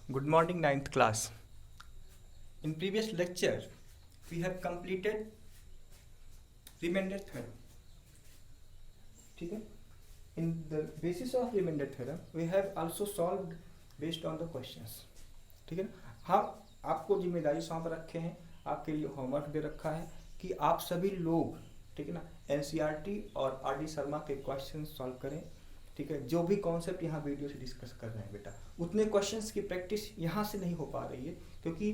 Good morning, ninth class. In previous lecture, we have completed remainder theorem. ठीक है? In the basis of remainder theorem, we have also solved based on the questions. ठीक है ना? हाँ, आपको जिम्मेदारी सौंप रखे हैं, आपके लिए होमवर्क दे रखा है कि आप सभी लोग, ठीक है ना, एनसीईआरटी और आर.डी. शर्मा के क्वेश्चन सॉल्व करें. ठीक है, जो भी कॉन्सेप्ट यहाँ वीडियो से डिस्कस कर रहे हैं बेटा, उतने क्वेश्चंस की प्रैक्टिस यहाँ से नहीं हो पा रही है क्योंकि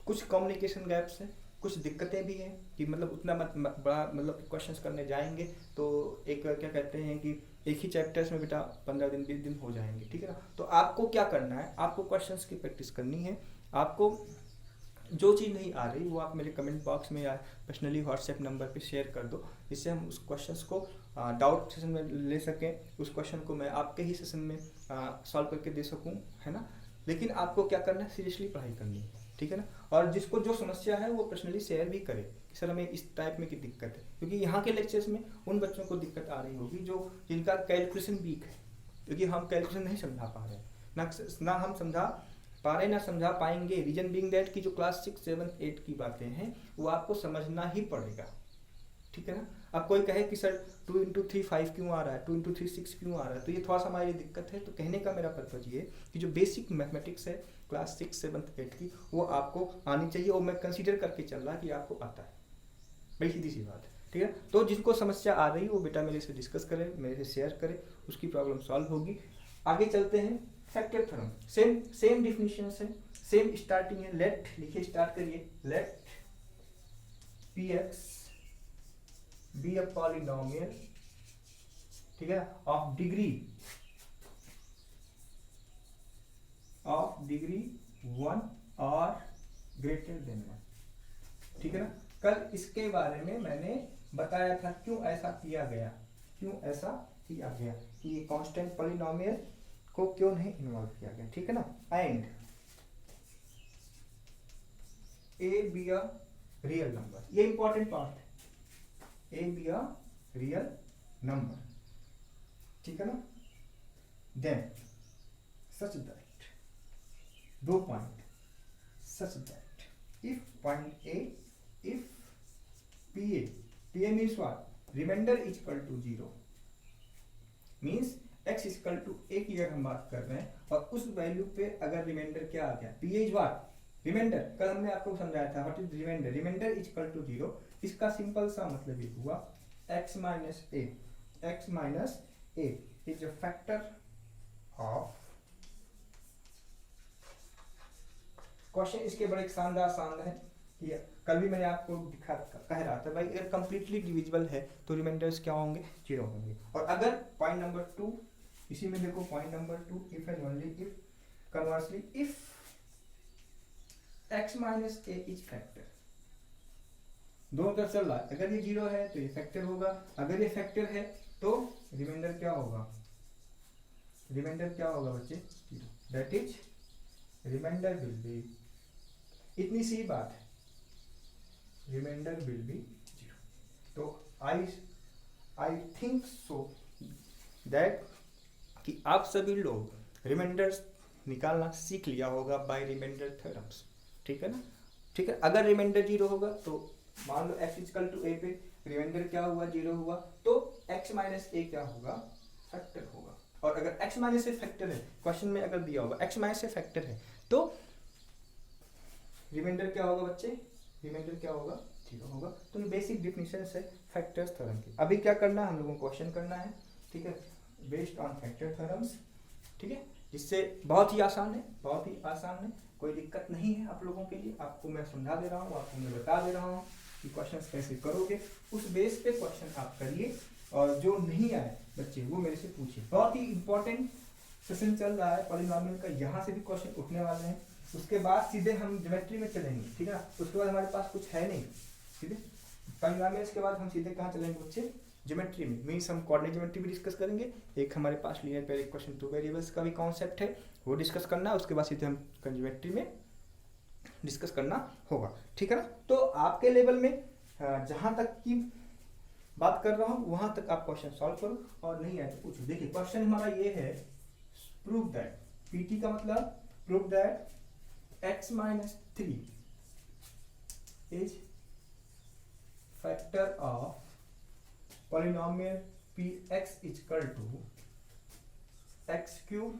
कुछ कम्युनिकेशन गैप्स हैं, कुछ दिक्कतें भी हैं कि मतलब उतना बड़ा मतलब क्वेश्चंस करने जाएंगे तो एक क्या कहते हैं कि एक ही चैप्टर्स में बेटा 15 दिन 20 दिन हो जाएंगे. ठीक है ना, तो आपको क्या करना है, आपको क्वेश्चंस की प्रैक्टिस करनी है. आपको जो चीज़ नहीं आ रही वो आप मेरे कमेंट बॉक्स में या पर्सनली व्हाट्सएप नंबर पे शेयर कर दो, जिससे हम उस क्वेश्चंस को डाउट सेशन में ले सकें, उस क्वेश्चन को मैं आपके ही सेशन में सॉल्व करके दे सकूं, है ना. लेकिन आपको क्या करना है, सीरियसली पढ़ाई करनी है. ठीक है ना, और जिसको जो समस्या है वो पर्सनली शेयर भी करे कि सर हमें इस टाइप में की दिक्कत है, क्योंकि यहाँ के लेक्चर्स में उन बच्चों को दिक्कत आ रही होगी जो जिनका कैलकुलेशन वीक है, क्योंकि हम कैलकुलेशन नहीं समझा पा रहे हैं, ना हम समझा पा रहे ना समझा पाएंगे. रीजन बीइंग दैट की जो क्लास 6, 7, 8 की बातें हैं वो आपको समझना ही पड़ेगा. ठीक है ना. अब कोई कहे कि सर 2 into 3 5 क्यों आ रहा है, 2 into 3 6 क्यों आ रहा है, तो ये थोड़ा सा हमारी दिक्कत है. तो कहने का मेरा पर्पज ये कि जो बेसिक मैथमेटिक्स है क्लास 6, 7, 8 की, वो आपको आनी चाहिए और मैं कंसीडर करके चल रहा कि आपको आता है. बड़ी सीधी सी बात है. ठीक है, तो जिनको समस्या आ रही है वो बेटा मेरे से डिस्कस करे, मेरे से शेयर करे, उसकी प्रॉब्लम सॉल्व होगी. आगे चलते हैं. फैक्टर थ्योरम, सेम डिफिनेशन है, सेम स्टार्टिंग है. लेट लिखिए, स्टार्ट करिए. Let px be a polynomial, ठीक है, of degree 1 or greater than 1. ठीक है ना. कल इसके बारे में मैंने बताया था क्यों ऐसा किया गया कि ये कांस्टेंट पॉलिनोमियल को क्यों नहीं इन्वॉल्व किया गया. ठीक है ना. And A B a real number, ये इंपॉर्टेंट पार्ट है. A B a real number, ठीक है ना. Then such that, 2 point, such that if point A, if pa means what, remainder is equal to 0, means x is equal to a की अगर हम बात कर रहे हैं और उस वैल्यू पे अगर रिमाइंडर क्या आ गया, pa इज व्हाट, रिमाइंडर. कल हमने आपको समझाया था what is remainder. Remainder is equal to 0, इसका सिंपल सा मतलब ये हुआ x minus a is a factor of. Question इसके बड़े शानदार है. ये कल भी मैंने आपको कह रहा था भाई, अगर कंप्लीटली डिविजिबल है तो रिमाइंडर्स क्या होंगे, 0 होंगे. और अगर पॉइंट नंबर 2, इसी में देखो point number 2, if and only if, conversely if x minus a is factor, दोनों तरफ चल रहा है. अगर ये 0 है तो ये फैक्टर होगा, अगर ये फैक्टर है तो रिमाइंडर क्या होगा, बच्चे 0. That is remainder will be, इतनी सी बात है, रिमाइंडर विल बी 0. तो आई थिंक सो दैट कि आप सभी लोग रिमाइंडर्स निकालना सीख लिया होगा बाय रिमाइंडर थ्योरम्स. ठीक है ना. ठीक है, अगर रिमाइंडर 0 होगा तो मान लो x इक्वल टू a पे रिमाइंडर क्या हुआ, 0 हुआ, तो x माइनस a क्या होगा, फैक्टर होगा. और अगर x माइनस a फैक्टर है, क्वेश्चन में अगर दिया होगा x माइनस a फैक्टर है, तो रिमाइंडर क्या होगा बच्चे, रिमाइंडर क्या होगा, 0 होगा. तो ये बेसिक डिफिनेशन है फैक्टर्स थ्योरम की. अभी क्या करना है, हम लोगों को क्वेश्चन करना है. ठीक है, बेस्ड ऑन फैक्टर थ्योरम्स. ठीक है, जिससे बहुत ही आसान है, कोई दिक्कत नहीं है आप लोगों के लिए. आपको मैं समझा दे रहा हूँ, आपको मैं बता दे रहा हूँ कि क्वेश्चन कैसे करोगे. उस बेस पे क्वेश्चन आप करिए, और जो नहीं आए बच्चे वो मेरे से पूछिए. बहुत ही इंपॉर्टेंट सेशन चल रहा है पॉलिनोमियल का, यहाँ से भी क्वेश्चन उठने वाले हैं. उसके बाद सीधे हम ज्योमेट्री में चलेंगे. ठीक है ना, उसके बाद हमारे पास कुछ है नहीं. ठीक है, पॉलिनोमियल्स के बाद हम सीधे कहाँ चलेंगे बच्चे, ज्योमेट्री में. मीन्स हम कोऑर्डिनेट ज्योमेट्री भी डिस्कस करेंगे. एक हमारे पास लीनियर पेयर इक्वेशन 2 वेरिएबल्स का भी कॉन्सेप्ट है, वो डिस्कस करना है. उसके बाद सीधे हम ज्योमेट्री में डिस्कस करना होगा. ठीक है ना. तो आपके लेवल में जहाँ तक की बात कर रहा हूँ वहां तक आप क्वेश्चन सॉल्व करो, और नहीं आए तो पूछो. देखिए क्वेश्चन हमारा ये है, प्रूव दैट PT का मतलब prove that x minus 3 is factor of polynomial px equal to X cube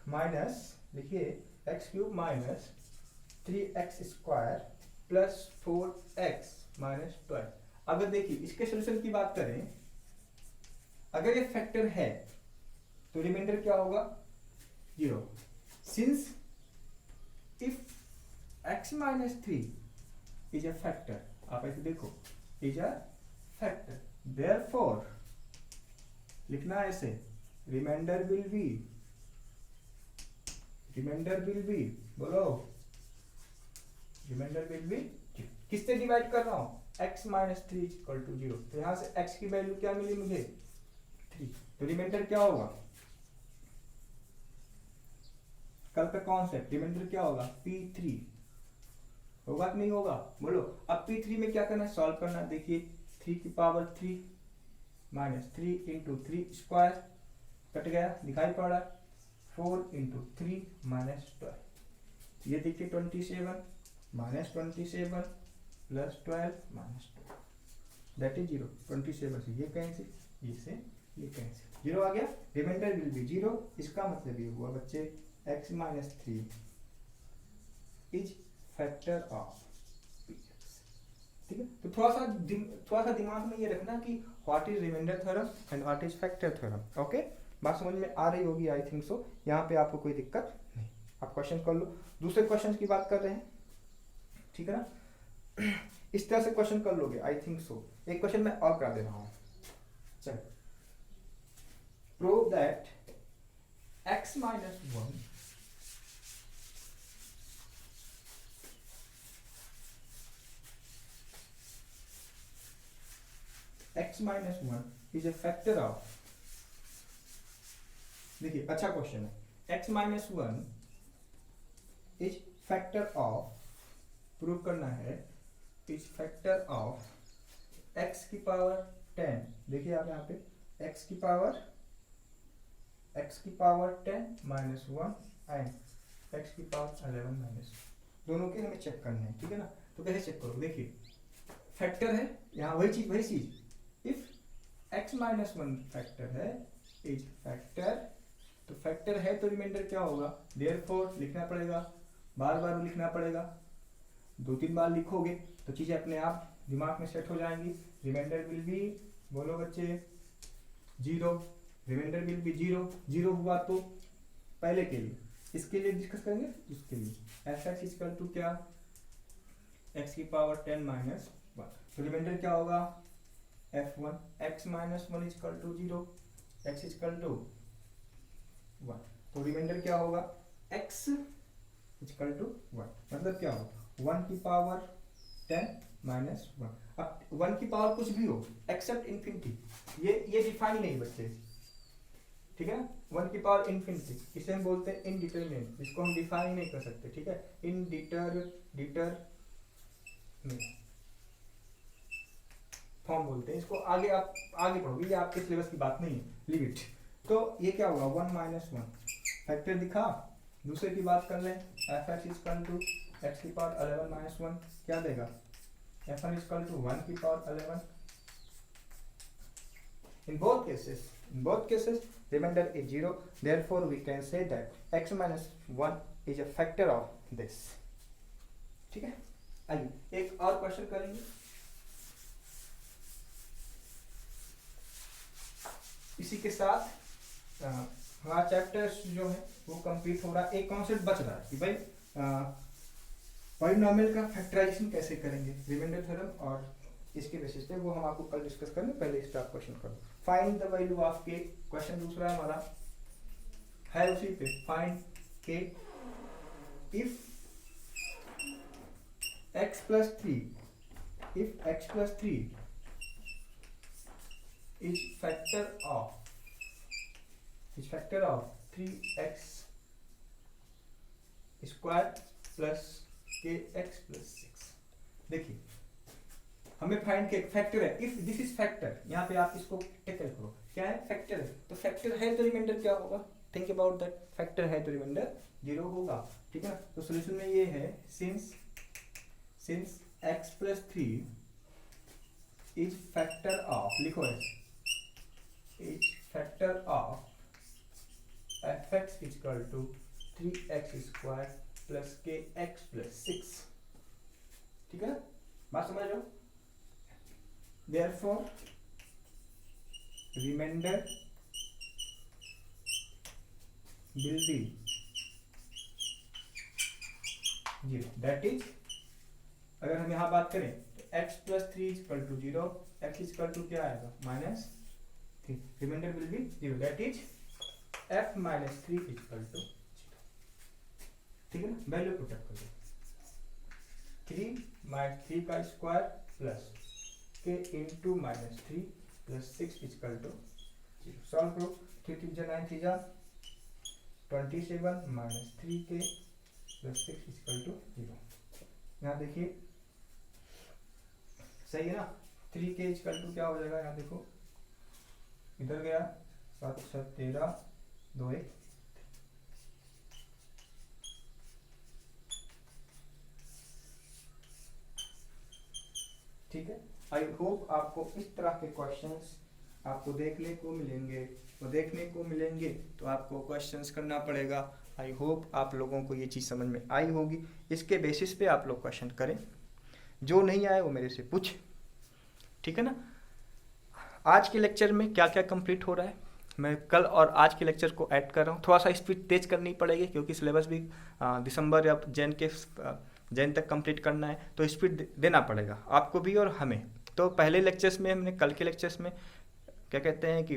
minus, लिखिए X cube minus 3x square plus 4x minus 12। अगर देखिए इसके सोल्यूशन की बात करें, अगर ये फैक्टर है तो रिमाइंडर क्या होगा 0। Since if x minus 3 is a factor, आप ऐसे देखो इज अ फैक्टर, देयरफॉर लिखना है ऐसे रिमाइंडर विल बी बोलो रिमाइंडर विल बी, किससे डिवाइड कर रहा हूं x माइनस 3 इक्वल टू 0, तो यहां से x की वैल्यू क्या मिली मुझे 3, तो रिमाइंडर क्या होगा, कल का कॉन्सेप्ट रिमाइंडर क्या होगा P3 होगा कि नहीं होगा बोलो। अब P3 में क्या करना है, सॉल्व करना है। देखिए 3 की power 3 minus 3 into 3 square cut गया, दिखाई पड़ रहा है 4 इंटू 3 माइनस 12, ये देखिए 27 minus 27 plus 12 minus 12 that is 0। 27 से ये कैंसिल, ये से ये कैंसिल, 0 आ गया, रिमाइंडर विल बी 0। इसका मतलब ये हुआ बच्चे x minus 3 is factor of px, ठीक है। तो थोड़ा सा दिमाग में ये रखना कि what is remainder theorem and what is factor theorem. Okay, बात समझ में आ रही होगी आई थिंक सो, यहाँ पे आपको कोई दिक्कत नहीं। आप क्वेश्चन कर लो, दूसरे क्वेश्चन की बात कर रहे हैं, ठीक है ना। इस तरह से क्वेश्चन कर लोगे आई थिंक सो। एक क्वेश्चन मैं और करा दे रहा हूं, चल prove that x minus 1 x minus 1 is a factor of, देखिए अच्छा क्वेश्चन है, x minus 1 is factor of, prove करना है इज फैक्टर ऑफ x की पावर 10, देखिए आप यहाँ पे x की पावर 10 माइनस 1 एंड x की पावर 11 माइनस, दोनों के हमें चेक करने हैं, ठीक है ना। तो कैसे चेक करो, देखिए फैक्टर है यहाँ, वही चीज इफ x माइनस 1 फैक्टर है इज फैक्टर, तो फैक्टर है तो रिमाइंडर क्या होगा, देयरफॉर लिखना पड़ेगा, बार बार लिखना पड़ेगा, 2-3 बार लिखोगे तो चीजें अपने आप दिमाग में सेट हो जाएंगी। रिमाइंडर विल बी, बोलो बच्चे 0, रिमाइंडर विल बी 0 हुआ तो पहले के लिए, इसके लिए डिस्कस करेंगे, इसके लिए f(x) इक्वल टू क्या, x की पावर 10 माइनस 1, तो रिमाइंडर क्या होगा f1, x minus 1 equal to 0, x equal to 1, तो रिमाइंडर क्या होगा x इक्वल टू 1, मतलब क्या होगा 1 की पावर 10 माइनस 1। अब 1 की पावर कुछ भी हो एक्सेप्ट इन्फिनिटी, ये डिफाइन नहीं बच्चे, ठीक है ना। 1 की पावर इन्फिनिटी इसे हम बोलते हैं इनडिटरमिनेट, इसको हम डिफाइन नहीं कर सकते, ठीक है। डिटर फॉर्म बोलते हैं इसको, आगे आप आगे पढ़ोगे, ये आपके सिलेबस की बात नहीं है, लीव इट। तो ये क्या होगा 1 माइनस 1 फैक्टर दिखा। दूसरे की बात कर लें, f(x) इक्वल टू x की पावर 11 माइनस 1 क्या देगा, f(1) इक्वल टू 1 की power 11। In both cases remainder is 0, therefore we can say that x minus 1 is a factor of this, ठीक है। आइए एक और क्वेश्चन करेंगे, इसी के साथ हमारा चैप्टर जो है वो कंप्लीट हो रहा है। एक कॉन्सेप्ट बच रहा है कि भाई पॉलिनोमियल का फैक्टराइजेशन कैसे करेंगे, रिमाइंडर थ्योरम, और इसके बेसिस पे वो हम आपको कल डिस्कस करेंगे। पहले इस आप क्वेश्चन करो, फाइंड द वैल्यू ऑफ के, क्वेश्चन दूसरा हमारा है उसी पे, फाइंड के if x plus 3 is factor of 3x square plus kx plus 6। देखिए हमें फाइंड के फैक्टर है, इफ दिस इज फैक्टर, यहाँ पे आप इसको टेकल करो, क्या है फैक्टर है, तो फैक्टर है तो रिमाइंडर क्या होगा थिंक अबाउट दैट, फैक्टर है तो रिमाइंडर 0 होगा, ठीक है ना। तो सोल्यूशन में ये है since x plus 3 is factor of, लिखो है, is factor of fx equal to 3x square plus kx plus 6, ठीक है ना, बात समझ लो। Therefore remainder will be 0, that is अगर हम यहाँ बात करें तो x plus 3 equal to 0, x equal to क्या आएगा -3, remainder will be 0, that is f minus 3 equal to 0, ठीक है ना। वैल्यू पुट अप कर दो, 3 माइनस 3 का square plus K into -3 plus 6 equal to 0, solve करो, 3 3 जा 9 3 जा 27 minus 3k plus 6 equal to 0। यहाँ देखिए सही है ना, 3k इक्वल टू क्या हो जाएगा, यहाँ देखो इधर गया 7 7 13 2 1, ठीक है। आई होप आपको इस तरह के क्वेश्चंस आपको देखने को मिलेंगे, तो देखने को मिलेंगे तो आपको क्वेश्चंस करना पड़ेगा। आई होप आप लोगों को ये चीज़ समझ में आई होगी, इसके बेसिस पे आप लोग क्वेश्चन करें, जो नहीं आए वो मेरे से पूछ, ठीक है ना। आज के लेक्चर में क्या क्या कंप्लीट हो रहा है, मैं कल और आज के लेक्चर को ऐड कर रहा हूँ, थोड़ा सा स्पीड तेज करनी पड़ेगी क्योंकि सिलेबस भी दिसंबर या जैन तक कंप्लीट करना है, तो स्पीड देना पड़ेगा आपको भी और हमें। तो पहले लेक्चर्स में हमने, कल के लेक्चर्स में क्या कहते हैं कि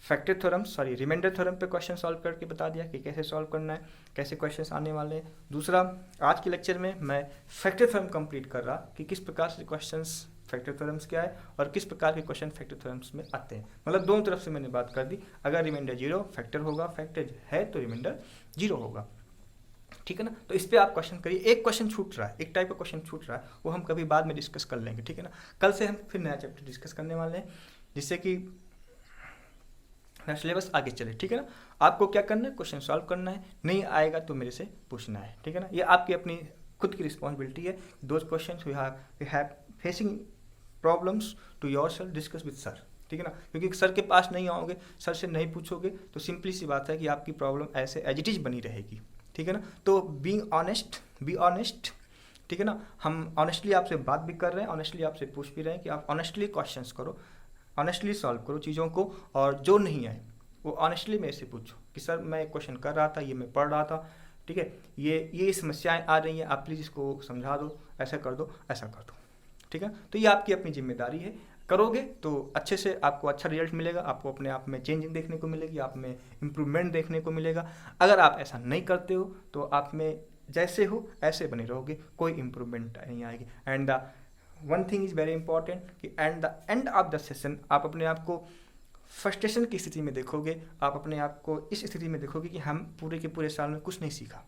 factor theorem, sorry remainder theorem पे क्वेश्चन सॉल्व करके बता दिया कि कैसे सॉल्व करना है, कैसे क्वेश्चंस आने वाले हैं। दूसरा, आज के लेक्चर में मैं फैक्टर थ्योरम कंप्लीट कर रहा कि किस प्रकार से क्वेश्चंस फैक्टर थ्योरम्स क्या है और किस प्रकार के क्वेश्चन फैक्टर थ्योरम्स में आते हैं, मतलब दोनों तरफ से मैंने बात कर दी। अगर रिमाइंडर 0 फैक्टर होगा, फैक्टर है तो रिमाइंडर 0 होगा, ठीक है ना। तो इस पे आप क्वेश्चन करिए। एक क्वेश्चन छूट रहा है, एक टाइप का क्वेश्चन छूट रहा है, वो हम कभी बाद में डिस्कस कर लेंगे, ठीक है ना। कल से हम फिर नया चैप्टर डिस्कस करने वाले हैं जिससे कि सिलेबस आगे चले, ठीक है ना। आपको क्या करना है, क्वेश्चन सॉल्व करना है, नहीं आएगा तो मेरे से पूछना है, ठीक है ना। ये आपकी अपनी खुद की रिस्पॉन्सिबिलिटी है। Those question we have facing problems to yourself, discuss with sir, ठीक है ना। क्योंकि सर के पास नहीं आओगे, सर से नहीं पूछोगे तो सिंपली सी बात है कि आपकी प्रॉब्लम ऐसे एज इट इज बनी रहेगी, ठीक है ना। तो बी ऑनेस्ट, ठीक है ना। हम ऑनेस्टली आपसे बात भी कर रहे हैं, ऑनेस्टली आपसे पूछ भी रहे हैं कि आप ऑनेस्टली क्वेश्चंस करो, ऑनेस्टली सॉल्व करो चीज़ों को, और जो नहीं है वो ऑनेस्टली मेरे से पूछो कि सर मैं एक क्वेश्चन कर रहा था, ये मैं पढ़ रहा था, ठीक है, ये समस्याएं आ रही हैं, आप प्लीज़ इसको समझा दो, ऐसा कर दो, ऐसा कर दो, ठीक है। तो ये आपकी अपनी जिम्मेदारी है, करोगे तो अच्छे से आपको अच्छा रिजल्ट मिलेगा, आपको अपने आप में चेंजिंग देखने को मिलेगी, आप में इम्प्रूवमेंट देखने को मिलेगा। अगर आप ऐसा नहीं करते हो तो आप में जैसे हो ऐसे बने रहोगे, कोई इम्प्रूवमेंट नहीं आएगी। And the one thing is very important कि at the end of the session आप अपने आप को फ्रस्ट्रेशन की स्थिति में देखोगे, आप अपने आप को इस स्थिति में देखोगे कि हम पूरे के पूरे साल में कुछ नहीं सीखा।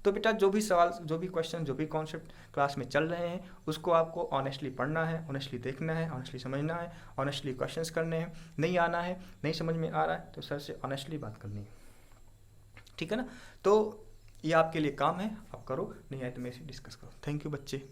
तो बेटा जो भी सवाल, जो भी क्वेश्चन, जो भी कॉन्सेप्ट क्लास में चल रहे हैं उसको आपको ऑनेस्टली पढ़ना है, ऑनेस्टली देखना है, ऑनेस्टली समझना है, ऑनेस्टली क्वेश्चंस करने हैं। नहीं आना है, नहीं समझ में आ रहा है तो सर से ऑनेस्टली बात करनी है, ठीक है ना। तो ये आपके लिए काम है, आप करो, नहीं आए तो मेरे से डिस्कस करो। थैंक यू बच्चे।